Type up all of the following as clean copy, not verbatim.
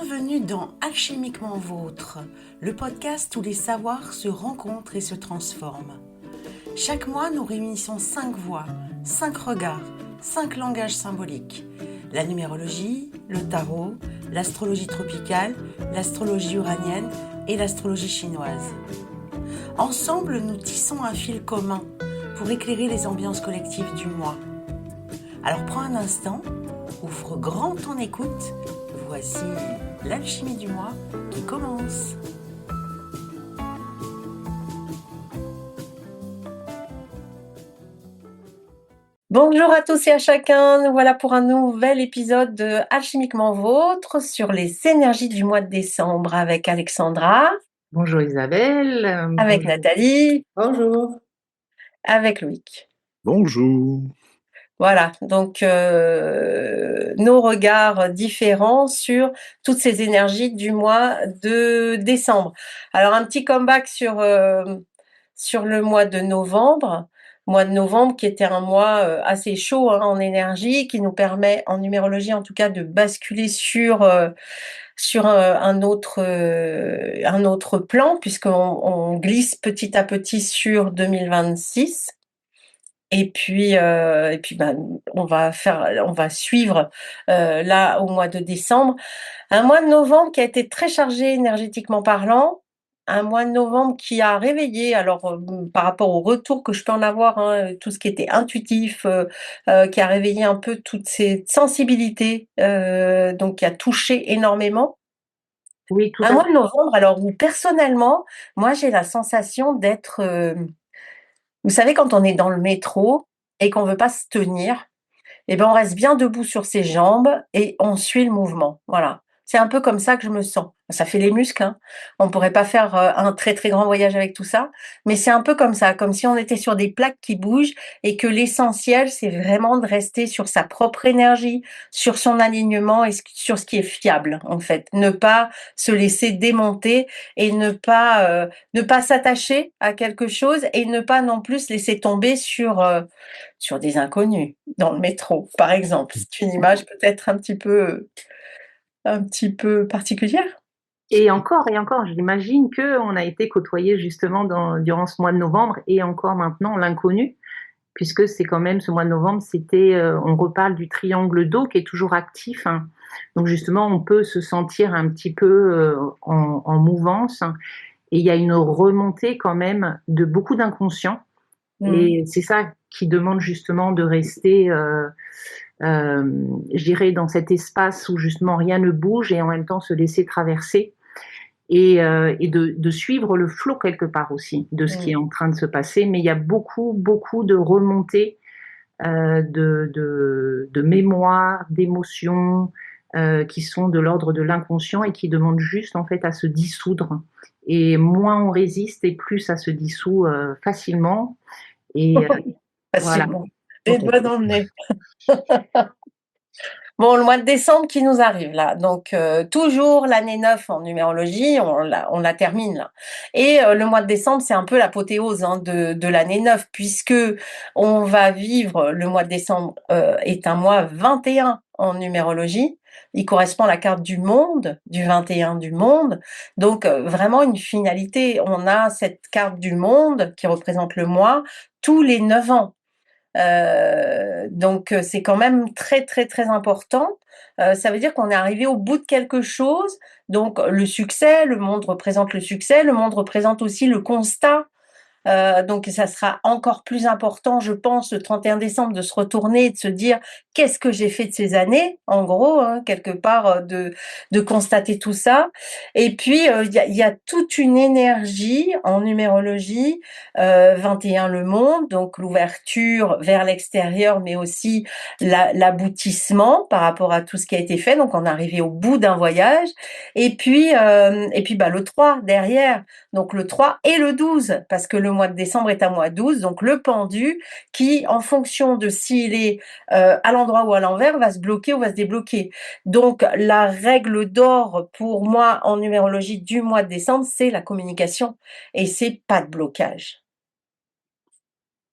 Bienvenue dans Alchimiquement Vôtre, le podcast où les savoirs se rencontrent et se transforment. Chaque mois, nous réunissons 5 voix, 5 regards, 5 langages symboliques. La numérologie, le tarot, l'astrologie tropicale, l'astrologie uranienne et l'astrologie chinoise. Ensemble, nous tissons un fil commun pour éclairer les ambiances collectives du mois. Alors prends un instant, ouvre grand ton écoute. Voici l'alchimie du mois qui commence. Bonjour à tous et à chacun, nous voilà pour un nouvel épisode de Alchimiquement Vôtre sur les énergies du mois de décembre avec Alexandra. Bonjour Isabelle. Avec Nathalie. Bonjour. Avec Loïc. Bonjour. Voilà, donc nos regards différents sur toutes ces énergies du mois de décembre. Alors un petit comeback sur le mois de novembre. Mois de novembre qui était un mois assez chaud en énergie, qui nous permet en numérologie en tout cas de basculer sur un autre plan, puisqu'on glisse petit à petit sur 2026. Et puis on va suivre là au mois de décembre. Un mois de novembre qui a été très chargé énergétiquement parlant. Un mois de novembre qui a réveillé, alors par rapport au retour que je peux en avoir, tout ce qui était intuitif, qui a réveillé un peu toutes ces sensibilités, donc qui a touché énormément. Oui, tout Un à mois fait. de novembre, alors où personnellement, moi j'ai la sensation d'être, vous savez, quand on est dans le métro et qu'on veut pas se tenir, et ben on reste bien debout sur ses jambes et on suit le mouvement. Voilà. C'est un peu comme ça que je me sens. Ça fait les muscles, hein. On pourrait pas faire un très très grand voyage avec tout ça, mais c'est un peu comme ça, comme si on était sur des plaques qui bougent et que l'essentiel, c'est vraiment de rester sur sa propre énergie, sur son alignement et sur ce qui est fiable, en fait. Ne pas se laisser démonter et ne pas s'attacher à quelque chose et ne pas non plus se laisser tomber sur des inconnus dans le métro, par exemple. C'est une image peut-être un petit peu particulière. Et encore, j'imagine qu'on a été côtoyés justement durant ce mois de novembre et encore maintenant l'inconnu, puisque c'est quand même ce mois de novembre, on reparle du triangle d'eau qui est toujours actif, hein. Donc justement, on peut se sentir un petit peu en mouvance, hein. Et il y a une remontée quand même de beaucoup d'inconscients. Et c'est ça qui demande justement de rester, je dirais, dans cet espace où justement rien ne bouge et en même temps se laisser traverser et de suivre le flot quelque part aussi de ce qui est en train de se passer. Mais il y a beaucoup, beaucoup de remontées de mémoire, d'émotions qui sont de l'ordre de l'inconscient et qui demandent juste en fait à se dissoudre. Et moins on résiste et plus ça se dissout facilement. Et voilà. Facilement. Les doigts dans le nez. Bon, le mois de décembre qui nous arrive là, donc toujours l'année 9 en numérologie, on la termine là. Et le mois de décembre, c'est un peu l'apothéose de l'année 9, puisque on va vivre, le mois de décembre est un mois 21 en numérologie. Il correspond à la carte du monde, du 21 du monde. Donc vraiment une finalité. On a cette carte du monde qui représente le mois tous les 9 ans. Donc c'est quand même très très très important. Ça veut dire qu'on est arrivé au bout de quelque chose. Donc le succès, le monde représente le succès, le monde représente aussi le constat. Donc ça sera encore plus important, je pense, le 31 décembre, de se retourner et de se dire qu'est-ce que j'ai fait de ces années, en gros, quelque part, de constater tout ça. Et puis il y a toute une énergie en numérologie, 21 le monde, donc l'ouverture vers l'extérieur, mais aussi l'aboutissement par rapport à tout ce qui a été fait. Donc on est arrivé au bout d'un voyage. Et puis le 3 derrière. Donc le 3 et le 12, parce que le mois de décembre est un mois 12, donc le pendu qui, en fonction de s'il est à l'endroit ou à l'envers, va se bloquer ou va se débloquer. Donc la règle d'or pour moi en numérologie du mois de décembre, c'est la communication et c'est pas de blocage.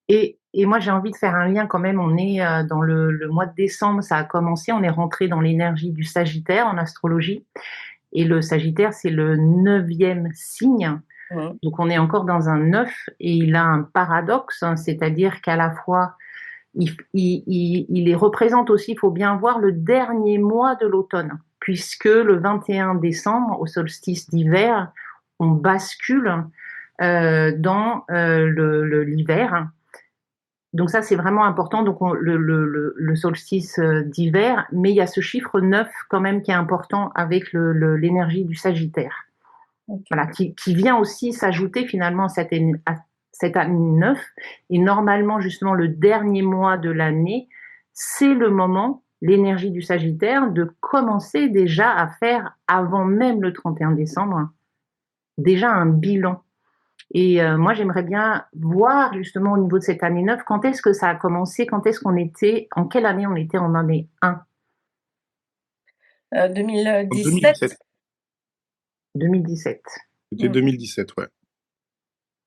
Et moi, j'ai envie de faire un lien quand même. On est dans le mois de décembre, ça a commencé, on est rentré dans l'énergie du Sagittaire en astrologie. Et le Sagittaire, c'est le neuvième signe. Mhm. Donc on est encore dans un 9 et il a un paradoxe, hein, c'est-à-dire qu'à la fois, il les représente aussi, il faut bien voir, le dernier mois de l'automne, puisque le 21 décembre, au solstice d'hiver, on bascule dans l'hiver. Donc ça, c'est vraiment important. Donc le solstice d'hiver, mais il y a ce chiffre 9 quand même qui est important avec l'énergie du Sagittaire. Ok. Voilà, qui vient aussi s'ajouter finalement à cette année 9. Et normalement, justement, le dernier mois de l'année, c'est le moment, l'énergie du Sagittaire, de commencer déjà à faire, avant même le 31 décembre, déjà un bilan. Et moi, j'aimerais bien voir justement au niveau de cette année 9, quand est-ce que ça a commencé, quand est-ce qu'on était, en quelle année on était en année 1, En 2017. 2017. 2017. C'était Mhm. 2017, ouais.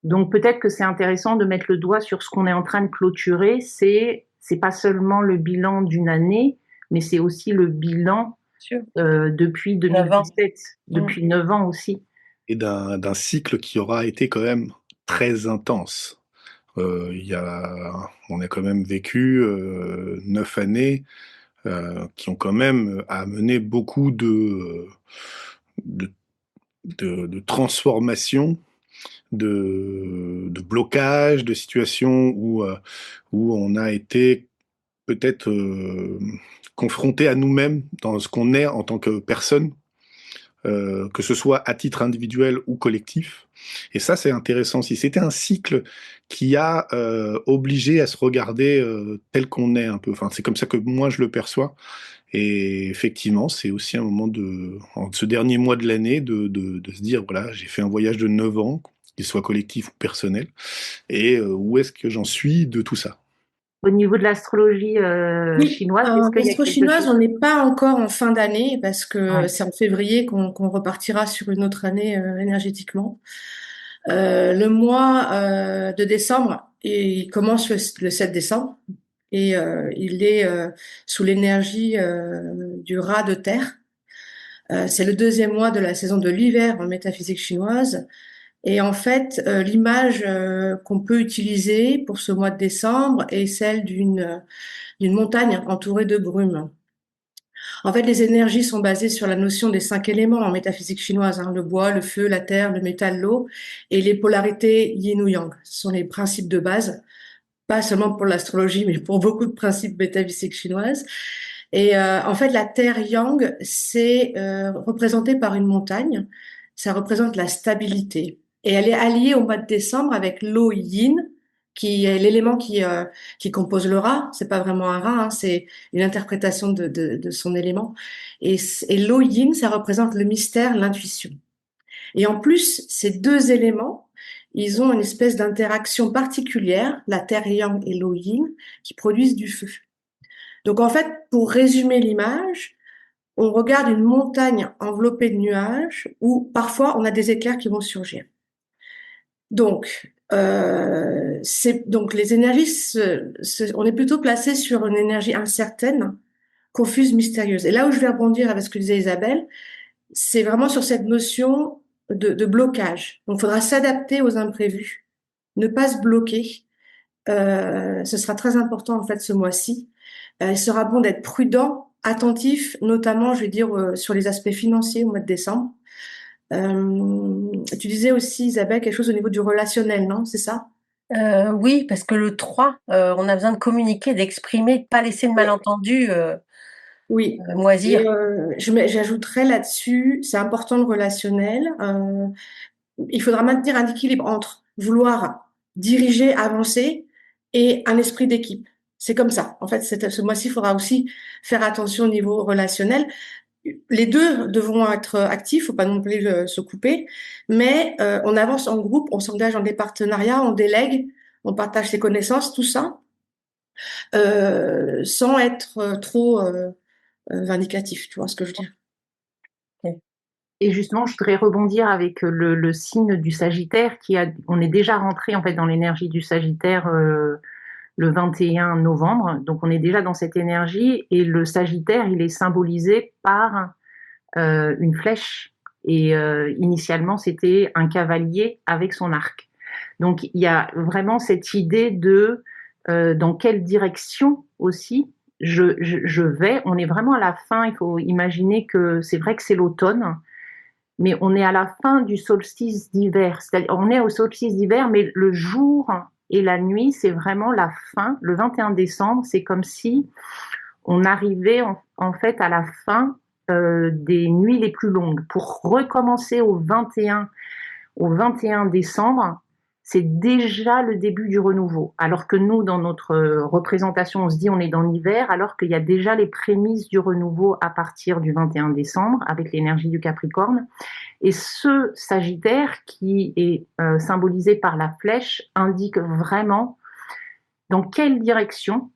Donc peut-être que c'est intéressant de mettre le doigt sur ce qu'on est en train de clôturer. C'est pas seulement le bilan d'une année, mais c'est aussi le bilan Sûr. depuis 9 ans. 2017, Mhm. depuis 9 ans aussi. Et d'un cycle qui aura été quand même très intense. On a quand même vécu 9 années qui ont quand même amené beaucoup de, de transformations, de blocages, de situations où on a été peut-être confronté à nous-mêmes dans ce qu'on est en tant que personne, que ce soit à titre individuel ou collectif. Et ça, c'est intéressant. Si c'était un cycle qui a obligé à se regarder tel qu'on est un peu, enfin, c'est comme ça que moi je le perçois. Et effectivement, c'est aussi un moment en ce dernier mois de l'année, de se dire, voilà, j'ai fait un voyage de 9 ans, qu'il soit collectif ou personnel, et où est-ce que j'en suis de tout ça? Au niveau de l'astrologie Oui, chinoise, est-ce en qu'il y a quelque astro-chinoise, chose? on n'est pas encore en fin d'année parce que Ouais. c'est en février qu'on repartira sur une autre année énergétiquement. Le mois de décembre, il commence le 7 décembre et il est sous l'énergie du rat de terre. C'est le deuxième mois de la saison de l'hiver en métaphysique chinoise. Et en fait, l'image qu'on peut utiliser pour ce mois de décembre est celle d'une montagne entourée de brume. En fait, les énergies sont basées sur la notion des 5 éléments en métaphysique chinoise, hein, le bois, le feu, la terre, le métal, l'eau, et les polarités yin ou yang. Ce sont les principes de base, pas seulement pour l'astrologie, mais pour beaucoup de principes métaphysiques chinoises. Et en fait, la terre yang, c'est représenté par une montagne. Ça représente la stabilité. Et elle est alliée au mois de décembre avec l'eau yin, qui est l'élément qui compose le rat. C'est pas vraiment un rat, hein, c'est une interprétation de son élément. Et l'eau yin, ça représente le mystère, l'intuition. Et en plus, ces deux éléments, ils ont une espèce d'interaction particulière, la terre yang et l'eau yin, qui produisent du feu. Donc en fait, pour résumer l'image, on regarde une montagne enveloppée de nuages où parfois on a des éclairs qui vont surgir. Donc, donc les énergies, on est plutôt placé sur une énergie incertaine, confuse, mystérieuse. Et là où je vais rebondir avec ce que disait Isabelle, c'est vraiment sur cette notion de blocage. Donc, il faudra s'adapter aux imprévus, ne pas se bloquer. Ce sera très important en fait ce mois-ci. Il sera bon d'être prudent, attentif, notamment, je vais dire, sur les aspects financiers au mois de décembre. Tu disais aussi, Isabelle, quelque chose au niveau du relationnel, non? C'est ça? Oui, parce que le 3, on a besoin de communiquer, d'exprimer, de pas laisser de Oui. malentendus Oui. Et moisir. j'ajouterais là-dessus, c'est important le relationnel. Il faudra maintenir un équilibre entre vouloir diriger, avancer et un esprit d'équipe. C'est comme ça. En fait, ce mois-ci, il faudra aussi faire attention au niveau relationnel. Les deux devront être actifs, faut pas non plus se couper, mais on avance en groupe, on s'engage dans des partenariats, on délègue, on partage ses connaissances, tout ça, sans être trop vindicatif. Tu vois ce que je veux dire? Ok. Et justement, je voudrais rebondir avec le signe du Sagittaire on est déjà rentré en fait dans l'énergie du Sagittaire le 21 novembre, donc on est déjà dans cette énergie et le Sagittaire, il est symbolisé par une flèche Et initialement, c'était un cavalier avec son arc. Donc, il y a vraiment cette idée de dans quelle direction aussi je vais. On est vraiment à la fin. Il faut imaginer que c'est vrai que c'est l'automne, mais on est à la fin du solstice d'hiver. C'est-à-dire, on est au solstice d'hiver, mais le jour et la nuit, c'est vraiment la fin. Le 21 décembre, c'est comme si on arrivait en fait à la fin des nuits les plus longues. Pour recommencer au 21 décembre, c'est déjà le début du renouveau. Alors que nous, dans notre représentation, on se dit on est dans l'hiver, alors qu'il y a déjà les prémices du renouveau à partir du 21 décembre, avec l'énergie du Capricorne. Et ce Sagittaire, qui est symbolisé par la flèche, indique vraiment dans quelle direction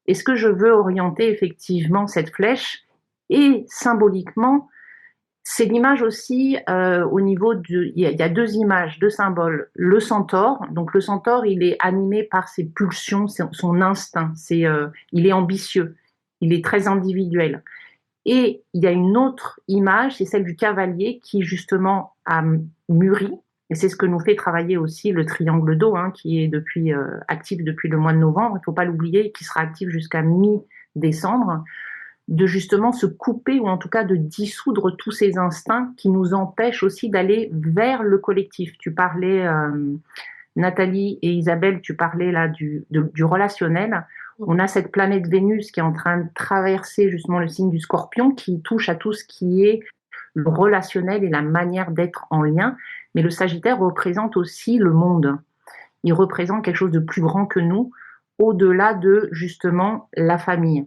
est-ce que je veux orienter effectivement cette flèche. Et symboliquement, c'est l'image aussi au niveau de... Il y a deux images, deux symboles. Le centaure, donc le centaure, il est animé par ses pulsions, son instinct. Il est ambitieux, il est très individuel. Et il y a une autre image, c'est celle du cavalier qui justement a mûri. Et c'est ce que nous fait travailler aussi le triangle d'eau, qui est actif depuis le mois de novembre. Il ne faut pas l'oublier, qui sera actif jusqu'à mi-décembre, de justement se couper ou en tout cas de dissoudre tous ces instincts qui nous empêchent aussi d'aller vers le collectif. Tu parlais, Nathalie et Isabelle, tu parlais là du relationnel. On a cette planète Vénus qui est en train de traverser justement le signe du Scorpion, qui touche à tout ce qui est le relationnel et la manière d'être en lien. Mais le Sagittaire représente aussi le monde. Il représente quelque chose de plus grand que nous, au-delà de justement la famille.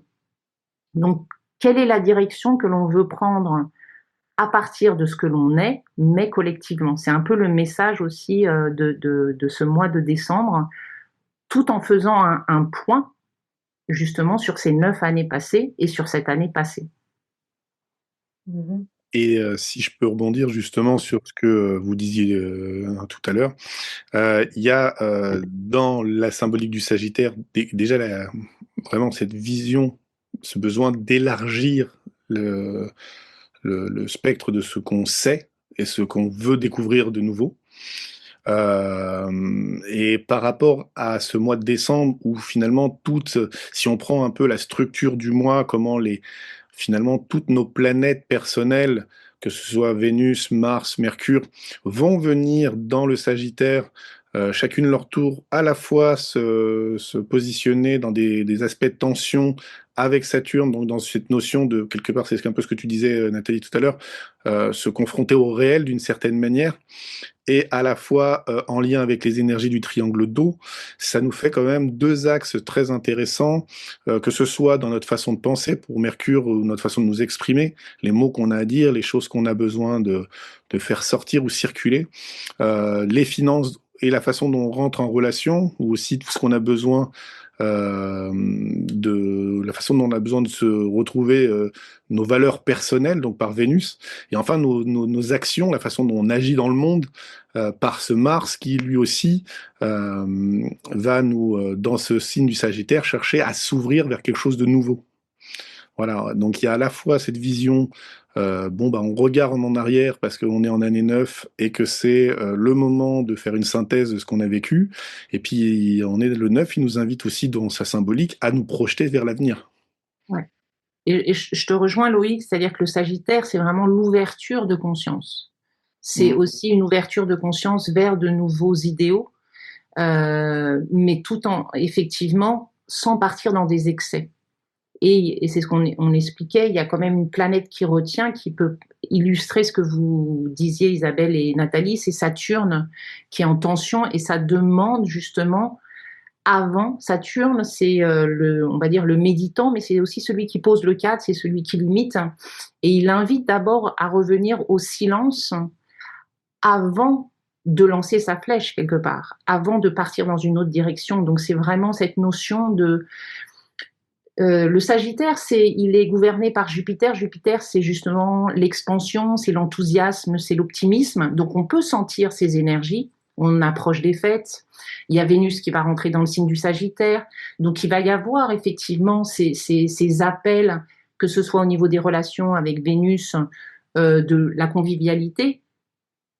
Donc, quelle est la direction que l'on veut prendre à partir de ce que l'on est, mais collectivement? C'est un peu le message aussi de ce mois de décembre, tout en faisant un point justement sur ces 9 années passées et sur cette année passée. Et si je peux rebondir justement sur ce que vous disiez tout à l'heure, il y a dans la symbolique du Sagittaire déjà vraiment cette vision, ce besoin d'élargir le spectre de ce qu'on sait et ce qu'on veut découvrir de nouveau. Et par rapport à ce mois de décembre où finalement si on prend un peu la structure du mois, finalement toutes nos planètes personnelles, que ce soit Vénus, Mars, Mercure, vont venir dans le Sagittaire, chacune leur tour, à la fois se positionner dans des aspects de tension avec Saturne, donc dans cette notion de, quelque part, c'est un peu ce que tu disais, Nathalie, tout à l'heure, se confronter au réel d'une certaine manière, et à la fois en lien avec les énergies du triangle d'eau. Ça nous fait quand même deux axes très intéressants, que ce soit dans notre façon de penser pour Mercure ou notre façon de nous exprimer, les mots qu'on a à dire, les choses qu'on a besoin de faire sortir ou circuler, les finances et la façon dont on rentre en relation, ou aussi tout ce qu'on a besoin de la façon dont on a besoin de se retrouver nos valeurs personnelles, donc par Vénus, et enfin nos actions, la façon dont on agit dans le monde par ce Mars qui lui aussi va nous, dans ce signe du Sagittaire, chercher à s'ouvrir vers quelque chose de nouveau. Voilà, donc il y a à la fois cette vision, on regarde en arrière parce qu'on est en année 9 et que c'est le moment de faire une synthèse de ce qu'on a vécu. Et puis le 9, il nous invite aussi dans sa symbolique à nous projeter vers l'avenir. Ouais. Et je te rejoins, Loïc, c'est-à-dire que le Sagittaire, c'est vraiment l'ouverture de conscience. C'est aussi une ouverture de conscience vers de nouveaux idéaux, mais tout en, effectivement, sans partir dans des excès. Et c'est ce qu'on expliquait, il y a quand même une planète qui retient, qui peut illustrer ce que vous disiez, Isabelle et Nathalie, c'est Saturne qui est en tension, et ça demande justement, avant, Saturne, c'est on va dire le méditant, mais c'est aussi celui qui pose le cadre, c'est celui qui limite, et il invite d'abord à revenir au silence avant de lancer sa flèche quelque part, avant de partir dans une autre direction. Donc c'est vraiment cette notion de... le Sagittaire, il est gouverné par Jupiter. Jupiter, c'est justement l'expansion, c'est l'enthousiasme, c'est l'optimisme. Donc, on peut sentir ces énergies. On approche des fêtes. Il y a Vénus qui va rentrer dans le signe du Sagittaire. Donc, il va y avoir effectivement ces appels, que ce soit au niveau des relations avec Vénus, de la convivialité,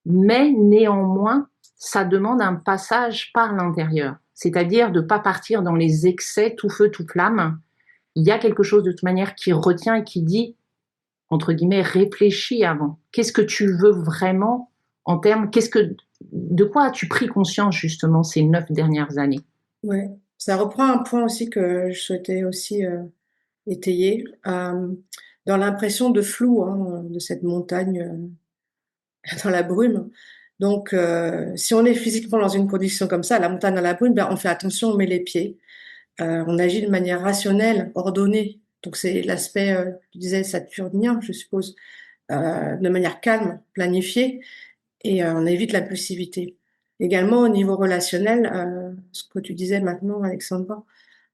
mais néanmoins, ça demande un passage par l'intérieur, c'est-à-dire de ne pas partir dans les excès tout feu, tout flamme. Il y a quelque chose de toute manière qui retient et qui dit, entre guillemets, réfléchis avant. Qu'est-ce que tu veux vraiment en termes, de quoi as-tu pris conscience justement ces 9 dernières années? Ouais. Ça reprend un point aussi que je souhaitais aussi étayer, dans l'impression de flou, hein, de cette montagne dans la brume. Donc, si on est physiquement dans une condition comme ça, la montagne dans la brume, ben, on fait attention, on met les pieds. On agit de manière rationnelle, ordonnée. Donc, c'est l'aspect, tu disais, saturnien, je suppose, de manière calme, planifiée, et on évite l'impulsivité. Également, au niveau relationnel, ce que tu disais maintenant, Alexandra,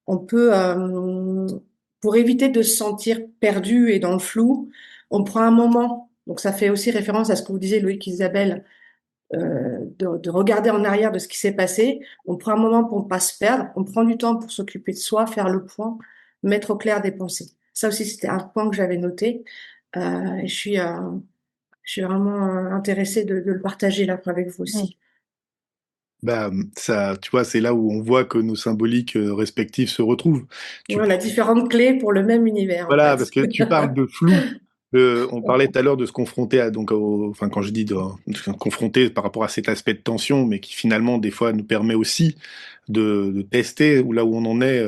on peut, pour éviter de se sentir perdu et dans le flou, on prend un moment. Donc, ça fait aussi référence à ce que vous disiez, Loïc, Isabelle, de regarder en arrière de ce qui s'est passé. On prend un moment pour ne pas se perdre. On prend du temps pour s'occuper de soi, faire le point, mettre au clair des pensées. Ça aussi, c'était un point que j'avais noté. Et je suis vraiment intéressée de le partager là avec vous Mm. aussi. Bah, ça, tu vois, c'est là où on voit que nos symboliques respectives se retrouvent. Tu Ouais, on a différentes clés pour le même univers, en Voilà, fait. parce que tu parles de flou. On parlait tout à l'heure de se confronter à, enfin, quand je dis de se confronter par rapport à cet aspect de tension, mais qui finalement, des fois, nous permet aussi de tester là où on en est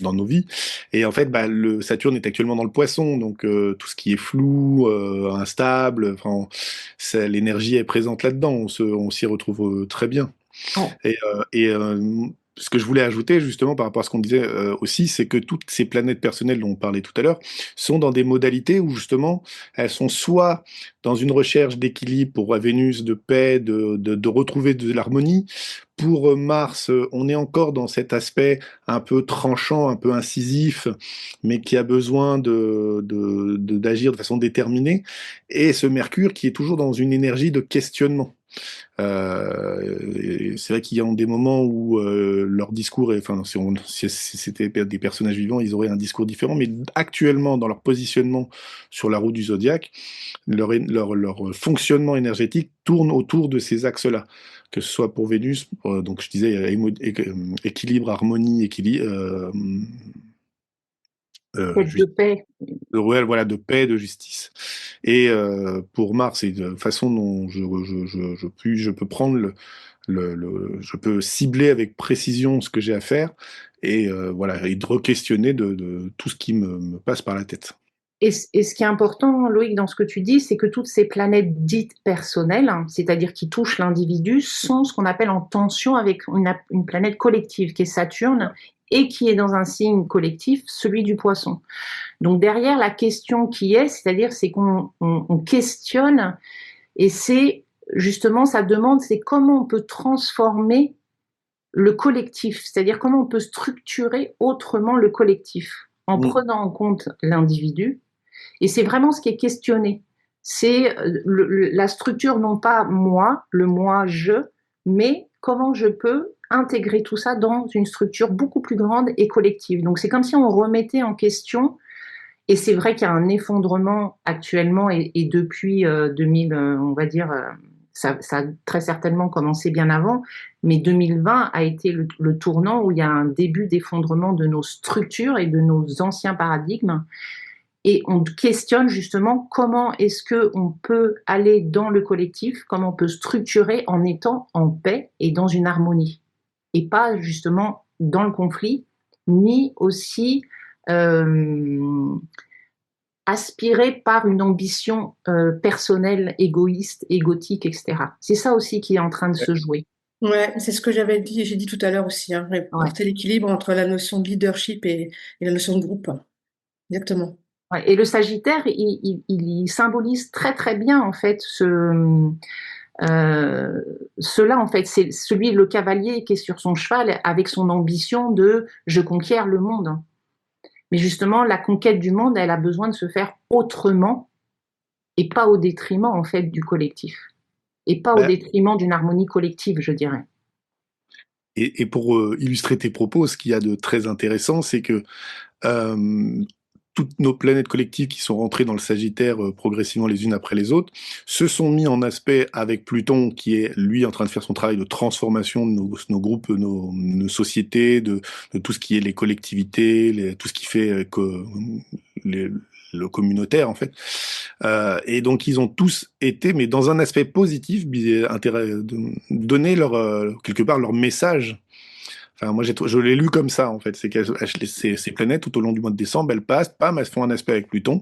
dans nos vies. Et en fait, bah, le Saturne est actuellement dans le Poisson, donc tout ce qui est flou, instable, enfin, l'énergie est présente là-dedans. On s'y retrouve très bien. Ouais. Et ce que je voulais ajouter justement par rapport à ce qu'on disait aussi, c'est que toutes ces planètes personnelles dont on parlait tout à l'heure sont dans des modalités où justement elles sont soit dans une recherche d'équilibre pour Vénus, de paix, de retrouver de l'harmonie. Pour Mars, on est encore dans cet aspect un peu tranchant, un peu incisif, mais qui a besoin d'agir de façon déterminée. Et ce Mercure qui est toujours dans une énergie de questionnement. C'est vrai qu'il y a des moments où leur discours, enfin, si c'était des personnages vivants, ils auraient un discours différent, mais actuellement, dans leur positionnement sur la roue du zodiaque, leur fonctionnement énergétique tourne autour de ces axes-là. Que ce soit pour Vénus, donc je disais équilibre, harmonie, Quête de paix. voilà, de paix, de justice. Et pour Mars, c'est de façon dont je peux prendre je peux cibler avec précision ce que j'ai à faire et voilà, et de re-questionner de tout ce qui me passe par la tête. Et ce qui est important, Loïc, dans ce que tu dis, c'est que toutes ces planètes dites personnelles, hein, c'est-à-dire qui touchent l'individu, sont ce qu'on appelle en tension avec une planète collective, qui est Saturne, et qui est dans un signe collectif, celui du Poisson. Donc derrière la question qui est, c'est-à-dire c'est qu'on questionne, et c'est justement, ça demande, c'est comment on peut transformer le collectif, c'est-à-dire comment on peut structurer autrement le collectif, en Mm. prenant en compte l'individu. Et c'est vraiment ce qui est questionné. C'est la structure, non pas moi, le moi, je, mais comment je peux intégrer tout ça dans une structure beaucoup plus grande et collective. Donc c'est comme si on remettait en question, et c'est vrai qu'il y a un effondrement actuellement, et depuis 2000, on va dire, ça a très certainement commencé bien avant, mais 2020 a été le tournant où il y a un début d'effondrement de nos structures et de nos anciens paradigmes. Et on questionne justement comment est-ce qu'on peut aller dans le collectif, comment on peut structurer en étant en paix et dans une harmonie. Et pas justement dans le conflit, ni aussi aspiré par une ambition personnelle, égoïste, égotique, etc. C'est ça aussi qui est en train de se jouer. Ouais, c'est ce que j'avais dit, j'ai dit tout à l'heure aussi, hein, Ouais. porter l'équilibre entre la notion de leadership et la notion de groupe. Exactement. Ouais. Et le Sagittaire, il symbolise très très bien en fait cela en fait, c'est celui, le cavalier qui est sur son cheval avec son ambition de je conquiers le monde. Mais justement, la conquête du monde, elle a besoin de se faire autrement et pas au détriment en fait du collectif et pas au Bah, détriment d'une harmonie collective, je dirais. et pour illustrer tes propos, ce qu'il y a de très intéressant, c'est que toutes nos planètes collectives qui sont rentrées dans le Sagittaire progressivement les unes après les autres, se sont mis en aspect avec Pluton qui est, lui, en train de faire son travail de transformation de nos groupes, nos sociétés, de tout ce qui est les collectivités, tout ce qui fait les, le communautaire, en fait. Et donc, ils ont tous été, mais dans un aspect positif, donner quelque part leur message. Enfin, moi, je l'ai lu comme ça, en fait. C'est ces planètes, tout au long du mois de décembre, elles passent, pam, elles font un aspect avec Pluton.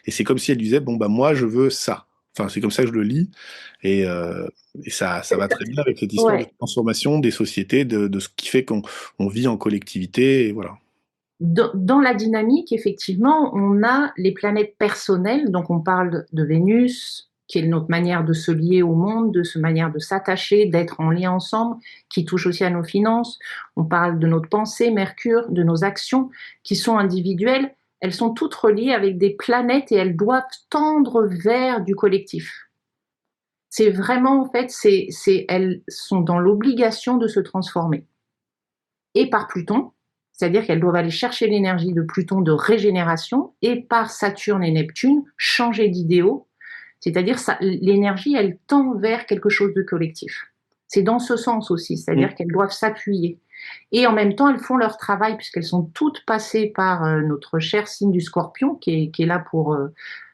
Et c'est comme si elles disaient, bon, bah, moi, je veux ça. Enfin, c'est comme ça que je le lis. Et ça va très bien avec cette histoire de Ouais. transformation des sociétés, de ce qui fait qu'on vit en collectivité, et voilà. Dans la dynamique, effectivement, on a les planètes personnelles, donc on parle de Vénus, qui est notre manière de se lier au monde, de cette manière de s'attacher, d'être en lien ensemble, qui touche aussi à nos finances. On parle de notre pensée, Mercure, de nos actions, qui sont individuelles. Elles sont toutes reliées avec des planètes et elles doivent tendre vers du collectif. C'est vraiment, en fait, elles sont dans l'obligation de se transformer. Et par Pluton, c'est-à-dire qu'elles doivent aller chercher l'énergie de Pluton de régénération, et par Saturne et Neptune, changer d'idéaux, c'est-à-dire l'énergie, elle tend vers quelque chose de collectif. C'est dans ce sens aussi, c'est-à-dire qu'elles doivent s'appuyer. Et en même temps, elles font leur travail, puisqu'elles sont toutes passées par notre cher signe du Scorpion, qui est là pour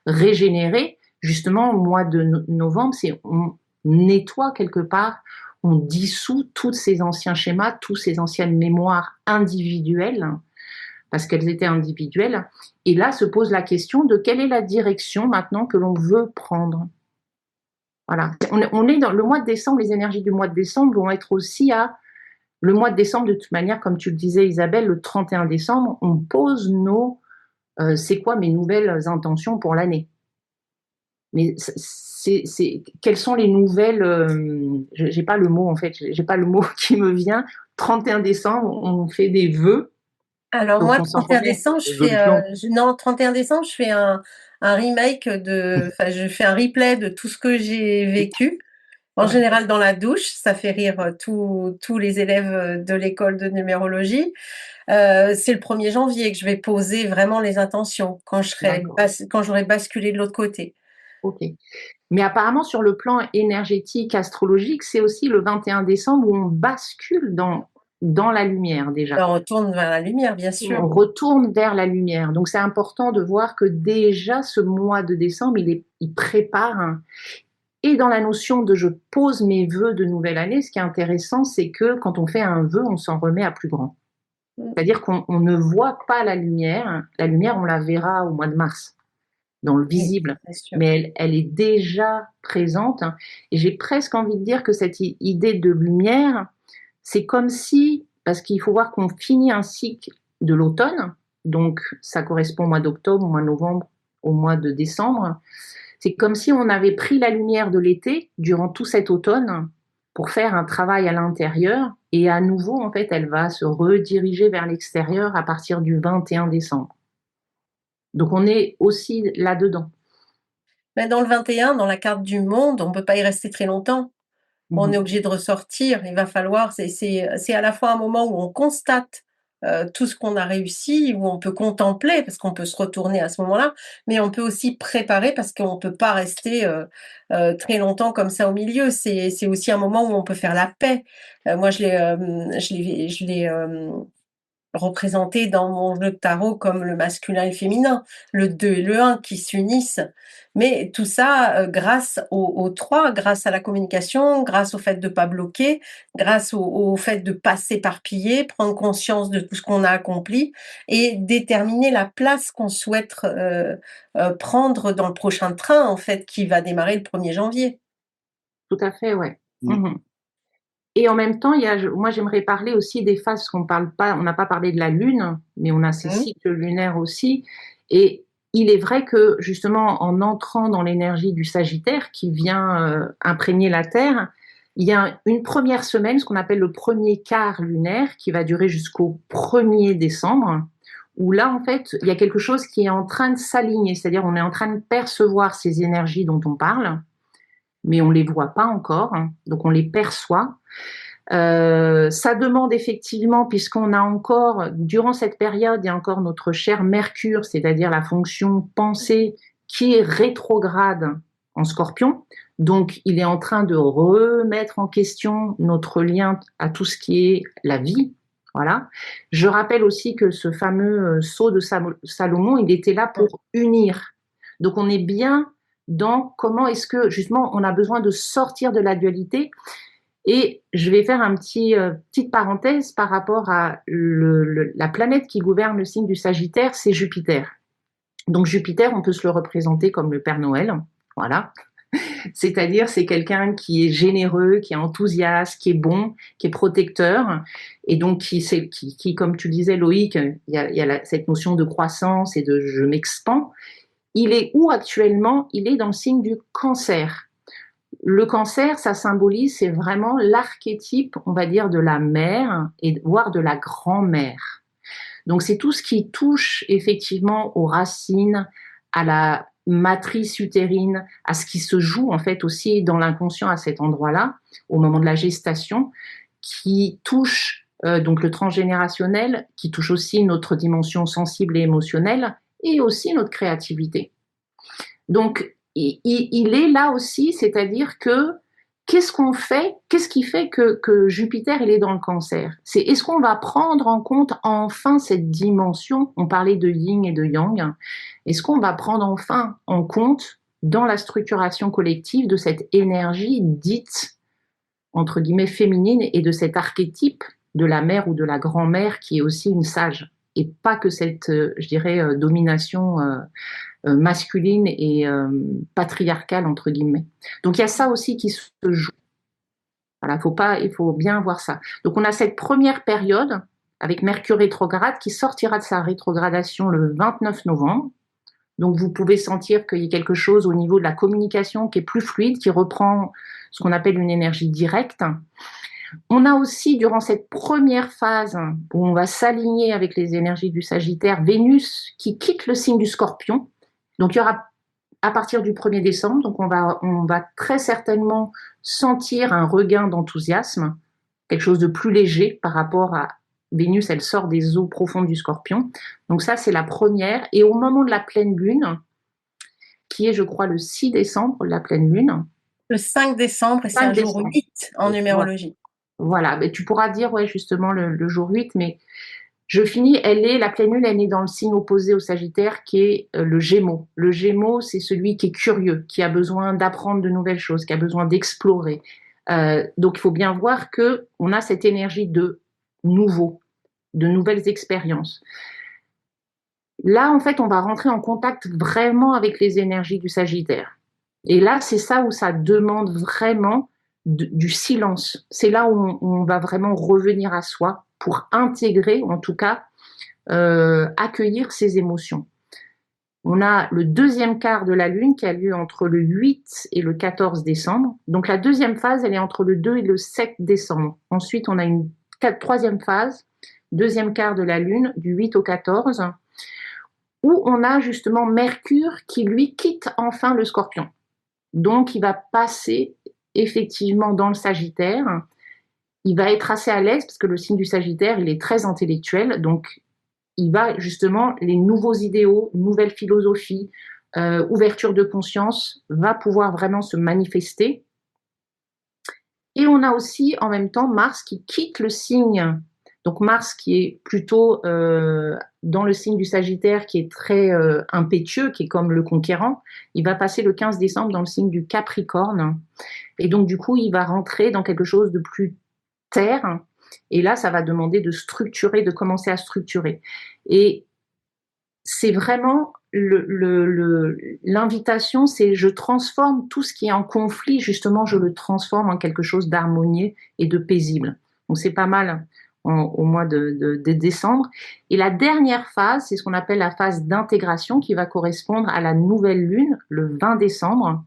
régénérer. Justement, au mois de novembre, on nettoie quelque part, on dissout tous ces anciens schémas, toutes ces anciennes mémoires individuelles, parce qu'elles étaient individuelles. Et là se pose la question de quelle est la direction maintenant que l'on veut prendre. Voilà. On est dans le mois de décembre, les énergies du mois de décembre vont être aussi à... Le mois de décembre, de toute manière, comme tu le disais Isabelle, le 31 décembre, on pose c'est quoi mes nouvelles intentions pour l'année. Mais quelles sont les nouvelles, j'ai pas le mot en fait, j'ai pas le mot qui me vient. 31 décembre, on fait des vœux. Alors Donc moi, on s'en 31 remet décembre, non, 31 décembre, je fais un remake enfin, je fais un replay de tout ce que j'ai vécu. En général, dans la douche, ça fait rire tous les élèves de l'école de numérologie. C'est le 1er janvier que je vais poser vraiment les intentions, quand j'aurai basculé de l'autre côté. Ok. Mais apparemment, sur le plan énergétique, astrologique, c'est aussi le 21 décembre où on bascule dans la lumière déjà. On retourne vers la lumière, bien sûr. On retourne vers la lumière. Donc c'est important de voir que déjà ce mois de décembre, il prépare. Et dans la notion de je pose mes vœux de nouvelle année, ce qui est intéressant, c'est que quand on fait un vœu, on s'en remet à plus grand. C'est-à-dire qu'on ne voit pas la lumière. La lumière, on la verra au mois de mars, dans le visible. Oui, mais elle est déjà présente. Et j'ai presque envie de dire que cette idée de lumière, c'est comme si, parce qu'il faut voir qu'on finit un cycle de l'automne, donc ça correspond au mois d'octobre, au mois de novembre, au mois de décembre. C'est comme si on avait pris la lumière de l'été durant tout cet automne pour faire un travail à l'intérieur, et à nouveau, en fait, elle va se rediriger vers l'extérieur à partir du 21 décembre. Donc on est aussi là-dedans. Mais dans le 21, dans la carte du monde, on ne peut pas y rester très longtemps. On est obligé de ressortir. Il va falloir, c'est à la fois un moment où on constate tout ce qu'on a réussi, où on peut contempler, parce qu'on peut se retourner à ce moment-là, mais on peut aussi préparer, parce qu'on ne peut pas rester très longtemps comme ça au milieu. C'est aussi un moment où on peut faire la paix. Moi, je l'ai représenté dans mon jeu de tarot comme le masculin et le féminin, le 2 et le 1 qui s'unissent. Mais tout ça grâce aux 3, grâce à la communication, grâce au fait de ne pas bloquer, grâce au fait de ne pas s'éparpiller, prendre conscience de tout ce qu'on a accompli et déterminer la place qu'on souhaite prendre dans le prochain train, en fait, qui va démarrer le 1er janvier. Tout à fait, ouais. Et en même temps, moi j'aimerais parler aussi des phases qu'on parle pas, on n'a pas parlé de la Lune, mais on a ces cycles lunaires aussi. Et il est vrai que justement, en entrant dans l'énergie du Sagittaire qui vient imprégner la Terre, il y a une première semaine, ce qu'on appelle le premier quart lunaire, qui va durer jusqu'au 1er décembre, où là, en fait, il y a quelque chose qui est en train de s'aligner, c'est-à-dire on est en train de percevoir ces énergies dont on parle, mais on ne les voit pas encore, donc on les perçoit. Ça demande effectivement, puisqu'on a encore, durant cette période, il y a encore notre cher Mercure, c'est-à-dire la fonction pensée, qui est rétrograde en Scorpion. Donc, il est en train de remettre en question notre lien à tout ce qui est la vie. Voilà. Je rappelle aussi que ce fameux sceau de Salomon, il était là pour unir. Donc, on est bien dans comment est-ce que, justement, on a besoin de sortir de la dualité. Et je vais faire petite parenthèse par rapport à la planète qui gouverne le signe du Sagittaire, c'est Jupiter. Donc Jupiter, on peut se le représenter comme le Père Noël, voilà. C'est-à-dire, c'est quelqu'un qui est généreux, qui est enthousiaste, qui est bon, qui est protecteur, et donc qui comme tu disais Loïc, il y a cette notion de croissance et de je m'expand. Il est où actuellement? Il est dans le signe du Cancer. Le Cancer, ça symbolise, c'est vraiment l'archétype, on va dire, de la mère et voire de la grand-mère. Donc c'est tout ce qui touche effectivement aux racines, à la matrice utérine, à ce qui se joue en fait aussi dans l'inconscient à cet endroit-là, au moment de la gestation, qui touche donc le transgénérationnel, qui touche aussi notre dimension sensible et émotionnelle, et aussi notre créativité. Donc il est là aussi, c'est-à-dire que qu'est-ce qu'on fait? Qu'est-ce qui fait que Jupiter il est dans le Cancer? C'est est-ce qu'on va prendre en compte enfin cette dimension? On parlait de Yin et de Yang. Est-ce qu'on va prendre enfin en compte dans la structuration collective de cette énergie dite entre guillemets féminine et de cet archétype de la mère ou de la grand-mère qui est aussi une sage et pas que cette, je dirais, domination masculine et patriarcale entre guillemets. Donc il y a ça aussi qui se joue. Voilà, il faut bien voir ça. Donc on a cette première période avec Mercure rétrograde qui sortira de sa rétrogradation le 29 novembre. Donc vous pouvez sentir qu'il y a quelque chose au niveau de la communication qui est plus fluide, qui reprend ce qu'on appelle une énergie directe. On a aussi, durant cette première phase où on va s'aligner avec les énergies du Sagittaire, Vénus qui quitte le signe du Scorpion. Donc il y aura à partir du 1er décembre, donc on va très certainement sentir un regain d'enthousiasme, quelque chose de plus léger par rapport à Vénus, elle sort des eaux profondes du Scorpion. Donc ça, c'est la première. Et au moment de la pleine lune, qui est, je crois, le 6 décembre, la pleine lune. Le 5 décembre, et c'est un jour 8 en numérologie. Voilà, mais tu pourras dire, ouais, justement, le jour 8, mais je finis, la pleine lune, elle est dans le signe opposé au Sagittaire, qui est le Gémeaux. Le Gémeaux, c'est celui qui est curieux, qui a besoin d'apprendre de nouvelles choses, qui a besoin d'explorer. Donc, il faut bien voir qu'on a cette énergie de nouveau, de nouvelles expériences. Là, en fait, on va rentrer en contact vraiment avec les énergies du Sagittaire. Et là, c'est ça où ça demande vraiment du silence. C'est là où on va vraiment revenir à soi pour intégrer, en tout cas, accueillir ses émotions. On a le deuxième quart de la Lune qui a lieu entre le 8 et le 14 décembre. Donc la deuxième phase, elle est entre le 2 et le 7 décembre. Ensuite, on a une troisième phase, deuxième quart de la Lune, du 8 au 14, où on a justement Mercure qui, lui, quitte enfin le Scorpion. Donc, il va passer effectivement dans le Sagittaire. Il va être assez à l'aise parce que le signe du Sagittaire, il est très intellectuel. Donc, il va justement, les nouveaux idéaux, nouvelles philosophies, ouverture de conscience, va pouvoir vraiment se manifester. Et on a aussi en même temps Mars qui quitte le signe. Donc Mars qui est plutôt dans le signe du Sagittaire, qui est très impétueux, qui est comme le conquérant, il va passer le 15 décembre dans le signe du Capricorne. Et donc du coup, il va rentrer dans quelque chose de plus terre. Et là, ça va demander de structurer, de commencer à structurer. Et c'est vraiment l'invitation, c'est je transforme tout ce qui est en conflit, justement, je le transforme en quelque chose d'harmonieux et de paisible. Donc c'est pas mal au mois de décembre. Et la dernière phase, c'est ce qu'on appelle la phase d'intégration qui va correspondre à la nouvelle lune, le 20 décembre,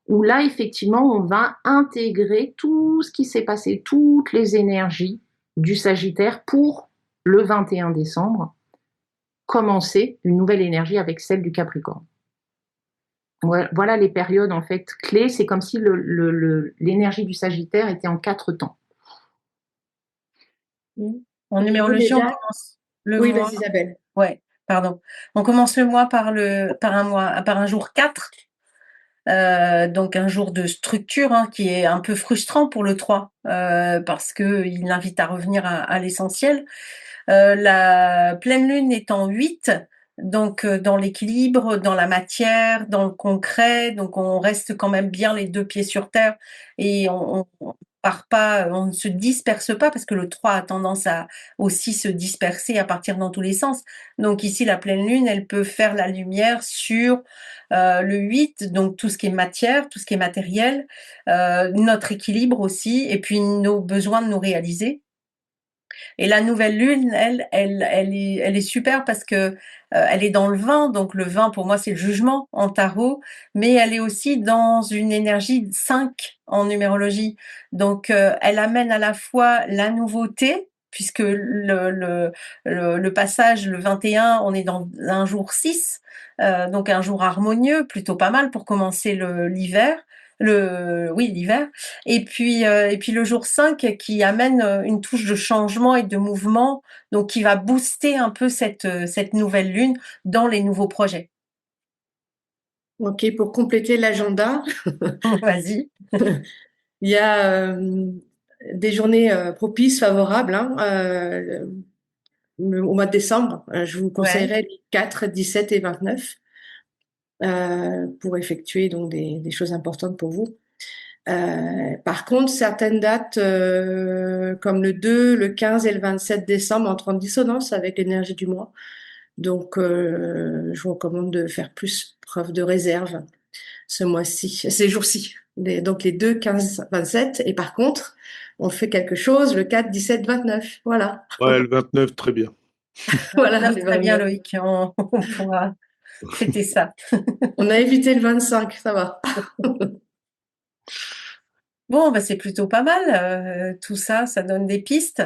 où là, effectivement, on va intégrer tout ce qui s'est passé, toutes les énergies du Sagittaire pour le 21 décembre, commencer une nouvelle énergie avec celle du Capricorne. Voilà les périodes en fait clés. C'est comme si l'énergie du Sagittaire était en 4 temps. En Au niveau des numérologie, on dates, commence le oui, mois. vas-y Isabelle. Ouais, pardon. On commence le mois par un jour 4. Donc un jour de structure, hein, qui est un peu frustrant pour le 3, parce qu'il invite à revenir à l'essentiel. La pleine lune est en 8, donc dans l'équilibre, dans la matière, dans le concret, donc on reste quand même bien les 2 pieds sur terre et on part pas, on ne se disperse pas parce que le 3 a tendance à aussi se disperser, à partir dans tous les sens. Donc ici, la pleine lune, elle peut faire la lumière sur, le 8, donc tout ce qui est matière, tout ce qui est matériel, notre équilibre aussi et puis nos besoins de nous réaliser. Et la nouvelle lune, elle est super parce que, elle est dans le vin, donc le vin pour moi c'est le jugement en tarot, mais elle est aussi dans une énergie 5 en numérologie. Donc, elle amène à la fois la nouveauté, puisque le passage, le 21, on est dans un jour 6, donc un jour harmonieux, plutôt pas mal pour commencer l'hiver. L'hiver. Et puis le jour 5 qui amène une touche de changement et de mouvement, donc qui va booster un peu cette nouvelle lune dans les nouveaux projets. Ok, pour compléter l'agenda, Vas-y. il y a des journées propices, favorables, hein, au mois de décembre. Je vous Ouais. conseillerais les 4, 17 et 29 pour effectuer donc des choses importantes pour vous. Par contre, certaines dates comme le 2, le 15 et le 27 décembre entrent en dissonance avec l'énergie du mois. Donc, je vous recommande de faire plus preuve de réserve ce mois-ci, ces jours-ci. Donc, les 2, 15, 27. Et par contre, on fait quelque chose le 4, 17, 29. Voilà. Ouais, le 29, très bien. Voilà, 29, les très bien 29. Loïc, on pourra fêter ça. On a évité le 25, ça va. Bon, bah, c'est plutôt pas mal, tout ça, ça donne des pistes.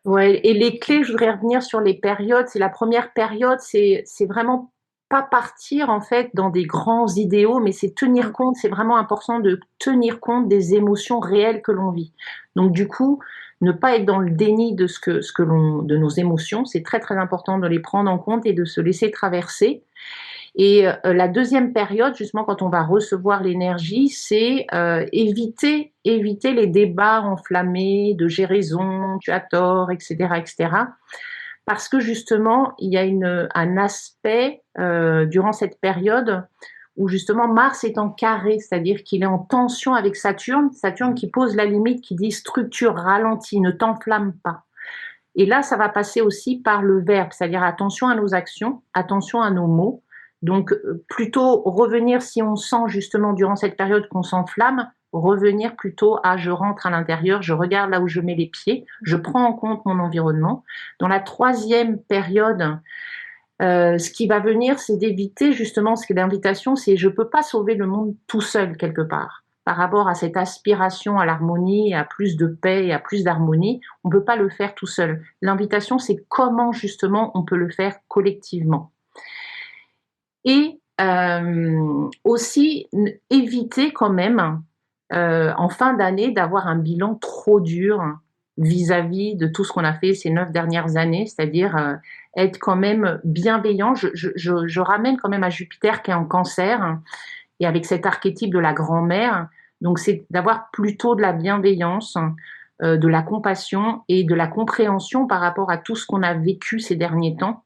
Ouais, et les clés, je voudrais revenir sur les périodes. C'est la première période, c'est vraiment pas partir en fait dans des grands idéaux, mais c'est tenir compte. C'est vraiment important de tenir compte des émotions réelles que l'on vit. Donc du coup, ne pas être dans le déni de de nos émotions. C'est très très important de les prendre en compte et de se laisser traverser. Et la deuxième période, justement, quand on va recevoir l'énergie, c'est éviter les débats enflammés de j'ai raison, tu as tort, etc., etc. Parce que justement, il y a un aspect durant cette période où justement Mars est en carré, c'est-à-dire qu'il est en tension avec Saturne, Saturne qui pose la limite, qui dit structure, ralentis, ne t'enflamme pas. Et là, ça va passer aussi par le verbe, c'est-à-dire attention à nos actions, attention à nos mots. Donc, plutôt revenir, si on sent justement durant cette période qu'on s'enflamme, revenir plutôt à je rentre à l'intérieur, je regarde là où je mets les pieds, je prends en compte mon environnement. Dans la troisième période, ce qui va venir, c'est d'éviter justement ce qui est l'invitation, c'est je ne peux pas sauver le monde tout seul quelque part. Par rapport à cette aspiration à l'harmonie, à plus de paix et à plus d'harmonie, on ne peut pas le faire tout seul. L'invitation, c'est comment justement on peut le faire collectivement. Et aussi éviter quand même en fin d'année d'avoir un bilan trop dur vis-à-vis de tout ce qu'on a fait ces 9 dernières années, c'est-à-dire être quand même bienveillant. Je ramène quand même à Jupiter qui est en Cancer et avec cet archétype de la grand-mère. Donc c'est d'avoir plutôt de la bienveillance, de la compassion et de la compréhension par rapport à tout ce qu'on a vécu ces derniers temps,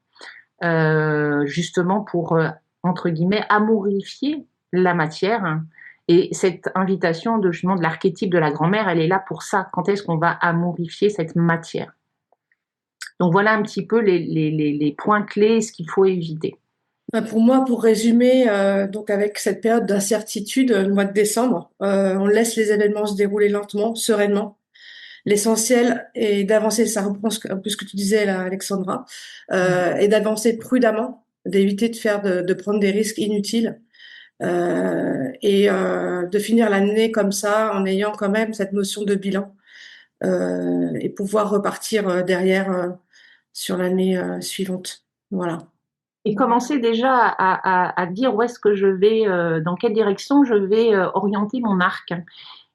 justement pour entre guillemets amourifier la matière. Et cette invitation justement de l'archétype de la grand-mère, elle est là pour ça. Quand est-ce qu'on va amourifier cette matière? Donc voilà un petit peu les points clés, ce qu'il faut éviter. Pour moi, pour résumer, donc avec cette période d'incertitude, le mois de décembre, on laisse les événements se dérouler lentement, sereinement. L'essentiel est d'avancer, ça reprend un peu ce que tu disais là, Alexandra, et d'avancer prudemment, d'éviter de prendre des risques inutiles, et de finir l'année comme ça en ayant quand même cette notion de bilan, et pouvoir repartir derrière sur l'année suivante. Voilà. Et commencer déjà à dire où est-ce que je vais, dans quelle direction je vais orienter mon arc.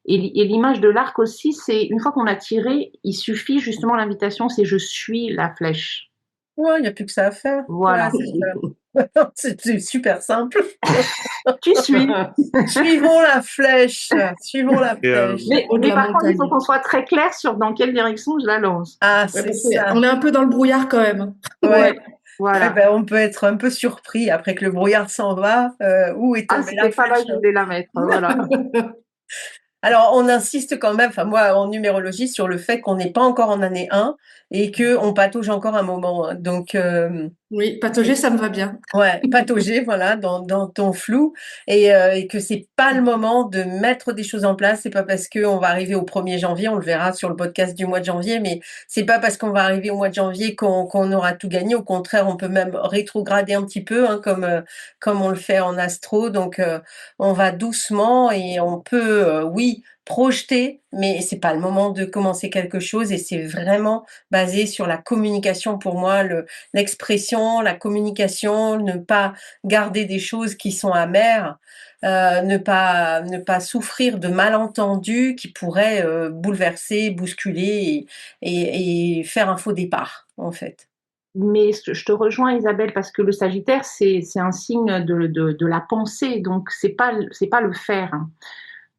Et l'image de l'arc aussi, c'est une fois qu'on a tiré, il suffit justement, l'invitation, c'est je suis la flèche. Ouais, il n'y a plus que ça à faire. Ouais, Voilà. c'est c'est super simple. Tu suis. Suivons la flèche, suivons la Et, flèche. Haut de Mais la par contre, il faut montagne. qu'on soit très clair sur dans quelle direction je la lance. Ah, Ouais, c'est parce ça. qu'on est un peu dans le brouillard quand même. Ouais. Ouais, voilà. Eh ben, on peut être un peu surpris après que le brouillard s'en va. Où est Ah, tombée la c'était pas là flèche? que je voulais la mettre. Voilà. Alors, on insiste quand même, enfin moi en numérologie, sur le fait qu'on n'est pas encore en année 1 et qu'on patauge encore un moment, hein. Donc, Oui, patauger, ça me va bien. ouais, patauger, voilà, dans ton flou, et que c'est pas le moment de mettre des choses en place. C'est pas parce qu'on va arriver au 1er janvier, on le verra sur le podcast du mois de janvier, mais c'est pas parce qu'on va arriver au mois de janvier qu'on aura tout gagné. Au contraire, on peut même rétrograder un petit peu, hein, comme on le fait en astro. Donc, on va doucement et on peut, oui, projeter, mais c'est pas le moment de commencer quelque chose, et c'est vraiment basé sur la communication pour moi, l'expression, la communication, ne pas garder des choses qui sont amères, ne pas souffrir de malentendus qui pourraient bouleverser, bousculer et faire un faux départ, en fait. Mais je te rejoins, Isabelle, parce que le Sagittaire, c'est un signe de la pensée, donc c'est pas le faire.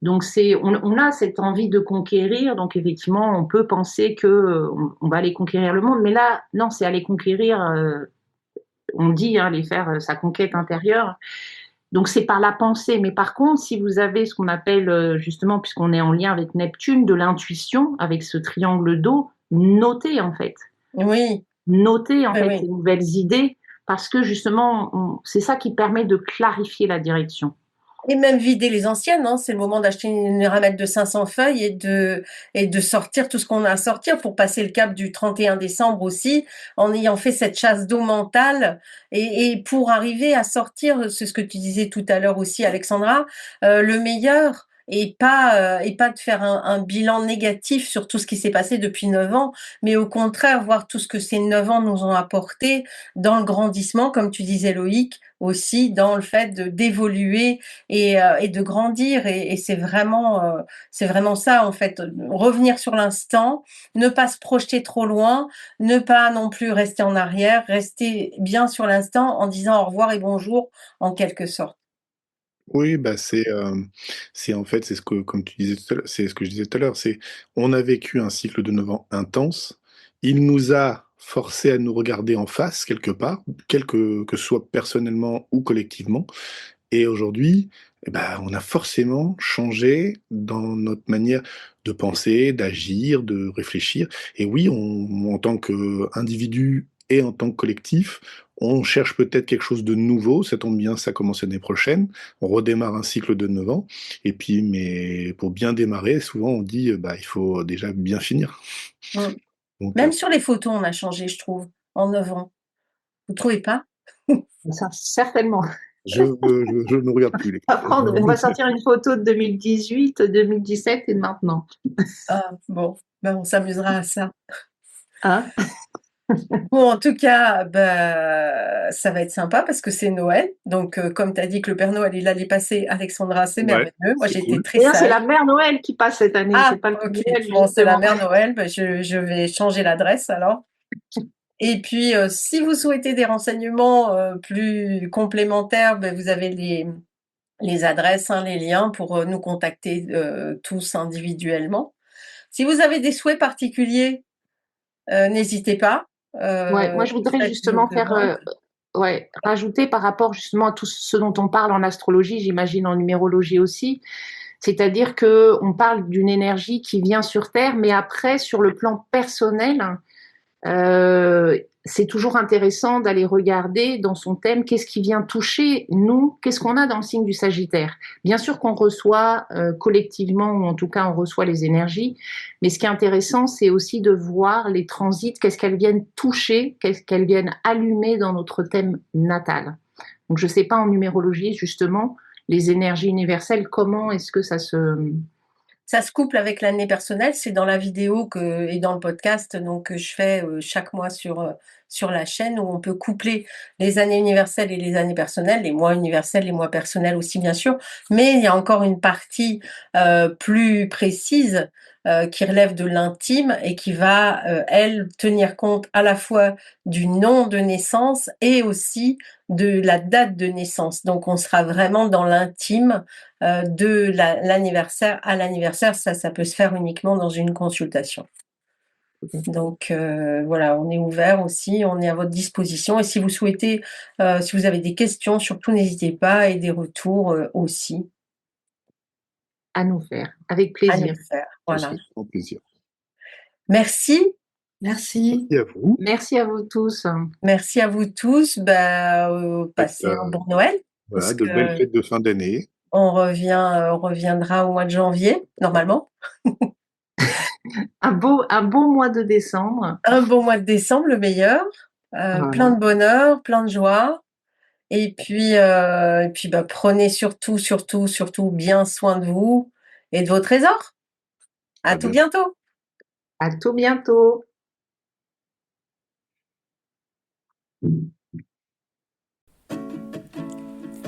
Donc on a cette envie de conquérir, donc effectivement, on peut penser que on va aller conquérir le monde, mais là, non, c'est aller conquérir. On dit, hein, aller faire sa conquête intérieure. Donc c'est par la pensée. Mais par contre, si vous avez ce qu'on appelle justement, puisqu'on est en lien avec Neptune, de l'intuition, avec ce triangle d'eau, notez en fait. Oui, Noter en oui, fait oui. ces nouvelles idées, parce que justement, c'est ça qui permet de clarifier la direction. Et même vider les anciennes, hein. C'est le moment d'acheter une ramette de 500 feuilles et de sortir tout ce qu'on a à sortir pour passer le cap du 31 décembre aussi, en ayant fait cette chasse d'eau mentale, et pour arriver à sortir, c'est ce que tu disais tout à l'heure aussi, Alexandra, le meilleur, et pas de faire un bilan négatif sur tout ce qui s'est passé depuis 9 ans, mais au contraire, voir tout ce que ces 9 ans nous ont apporté dans le grandissement, comme tu disais Loïc, aussi dans le fait d'évoluer et de grandir, et c'est vraiment ça en fait, revenir sur l'instant, ne pas se projeter trop loin, ne pas non plus rester en arrière, rester bien sur l'instant en disant au revoir et bonjour en quelque sorte. oui, bah, c'est en fait, c'est ce que comme tu disais tout à l'heure, c'est ce que je disais tout à l'heure, c'est on a vécu un cycle de 9 ans intense. Il nous a forcés à nous regarder en face quelque part, que ce soit personnellement ou collectivement. Et aujourd'hui, eh ben, on a forcément changé dans notre manière de penser, d'agir, de réfléchir. Et oui, en tant qu'individu et en tant que collectif, on cherche peut-être quelque chose de nouveau. Ça tombe bien, ça commence l'année prochaine. On redémarre un cycle de 9 ans. Et puis, mais pour bien démarrer, souvent on dit, bah, il faut déjà bien finir. Mmh. Donc, Même sur les photos, on a changé, je trouve, en 9 ans. Vous trouvez pas? Ça, certainement. je ne regarde plus les photos. On va sortir une photo de 2018, 2017 et de maintenant. Ah bon, ben, on s'amusera à ça. Hein? Bon, en tout cas, bah, ça va être sympa parce que c'est Noël. Donc, comme tu as dit que le Père Noël, il allait passer, Alexandra, c'est Ouais, merveilleux. Moi, c'est j'ai été cool. très Et là, c'est la sage. mère Noël qui passe cette année, Ah, c'est pas le Père OK. Noël, Bon, c'est la justement. mère Noël. Bah, je vais changer l'adresse alors. Et puis, si vous souhaitez des renseignements plus complémentaires, ben, vous avez les adresses, hein, les liens pour nous contacter tous individuellement. Si vous avez des souhaits particuliers, n'hésitez pas. Ouais, moi, je voudrais Faites vos justement faire, demandes. ouais, rajouter par rapport justement à tout ce dont on parle en astrologie, j'imagine en numérologie aussi. C'est-à-dire que on parle d'une énergie qui vient sur Terre, mais après, sur le plan personnel, c'est toujours intéressant d'aller regarder dans son thème qu'est-ce qui vient toucher nous, qu'est-ce qu'on a dans le signe du Sagittaire. Bien sûr qu'on reçoit collectivement, ou en tout cas on reçoit les énergies, mais ce qui est intéressant, c'est aussi de voir les transits, qu'est-ce qu'elles viennent toucher, qu'est-ce qu'elles viennent allumer dans notre thème natal. Donc je ne sais pas en numérologie justement, les énergies universelles, comment est-ce que Ça se couple avec l'année personnelle, c'est dans la vidéo et dans le podcast donc que je fais, chaque mois sur la chaîne où on peut coupler les années universelles et les années personnelles, les mois universels, les mois personnels aussi bien sûr. Mais il y a encore une partie, plus précise, qui relève de l'intime et qui va, elle, tenir compte à la fois du nom de naissance et aussi de la date de naissance. Donc on sera vraiment dans l'intime, de l'anniversaire à l'anniversaire. Ça peut se faire uniquement dans une consultation. Donc voilà, on est ouvert aussi, on est à votre disposition et si vous souhaitez, si vous avez des questions, surtout n'hésitez pas et des retours, aussi À nous faire, avec à nous plaisir. faire. Ce Voilà. serait grand plaisir. Merci, Merci. Merci à vous. Merci à vous tous. merci à vous tous. Bah, Faites, passez un bon Noël voilà, parce de belles que fêtes de fin d'année. on reviendra au mois de janvier, normalement. Un beau mois de décembre. Un bon mois de décembre, le meilleur, plein Voilà. de bonheur, plein de joie et puis, bah, prenez surtout, surtout, surtout bien soin de vous et de vos trésors. À À tout bientôt. bientôt. À tout bientôt.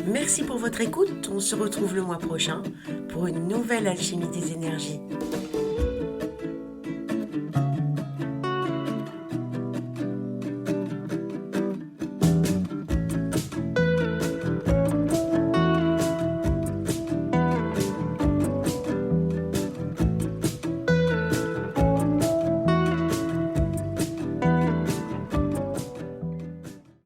Merci pour votre écoute. On se retrouve le mois prochain pour une nouvelle alchimie des énergies.